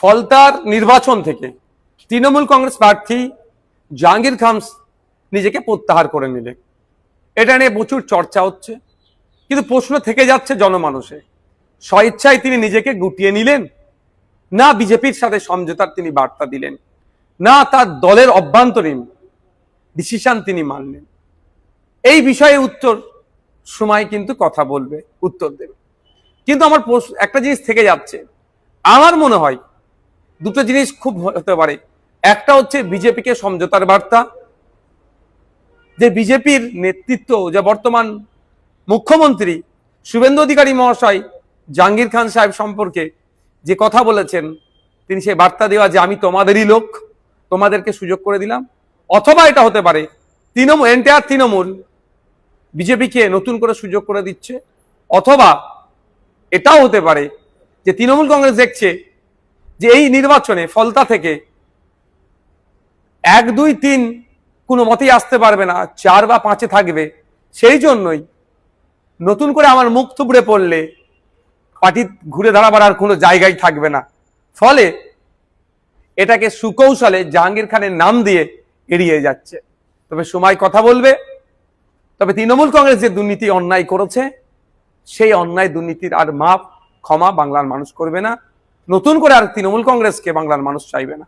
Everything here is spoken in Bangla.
ফলতার নির্বাচন থেকে তৃণমূল কংগ্রেস প্রার্থী জাহাঙ্গীর খান নিজেকে প্রত্যাহার করে নিলেন। এটা নিয়ে প্রচুর চর্চা হচ্ছে, কিন্তু প্রশ্ন থেকে যাচ্ছে জনমানসে, স্বইচ্ছায় তিনি নিজেকে গুটিয়ে নিলেন, না বিজেপির সাথে সমঝোতার তিনি বার্তা দিলেন, না তার দলের অভ্যন্তরীণ ডিসিশন তিনি মানলেন। এই বিষয়ে উত্তর সময় কিন্তু কথা বলবে, উত্তর দেবে। কিন্তু আমার একটা জিনিস থেকে যাচ্ছে, আমার মনে হয় দুটো জিনিস খুব হতে পারে। একটা হচ্ছে বিজেপিকে সমঝোতার বার্তা, যে বিজেপির নেতৃত্ব, যে বর্তমান মুখ্যমন্ত্রী শুভেন্দু অধিকারী মহাশয় জাহাঙ্গীর খান সাহেব সম্পর্কে যে কথা বলেছেন, তিনি সেই বার্তা দেওয়া যে আমি তোমাদেরই লোক, তোমাদেরকে সুযোগ করে দিলাম। অথবা এটা হতে পারে এন্টায়ার তৃণমূল বিজেপিকে নতুন করে সুযোগ করে দিচ্ছে। অথবা এটাও হতে পারে যে তৃণমূল কংগ্রেস দেখছে যে এই নির্বাচনে ফলতা থেকে 1, 2, 3 কোনো মতেই আসতে পারবে না, 4 বা 5-এ থাকবে। সেই জন্যই নতুন করে আমার মুখ থুবড়ে পড়লে পার্টি ঘুরে দাঁড়াবার আর কোনো জায়গায় থাকবে না। ফলে এটাকে সুকৌশলে জাহাঙ্গীর খানের নাম দিয়ে এড়িয়ে যাচ্ছে। তবে সময় কথা বলবে। তবে তৃণমূল কংগ্রেস যে দুর্নীতি অন্যায় করেছে, সেই অন্যায় দুর্নীতির আর মাপ ক্ষমা বাংলার মানুষ করবে না। নতুন করে আর তৃণমূল কংগ্রেসকে বাংলার মানুষ চাইবে না।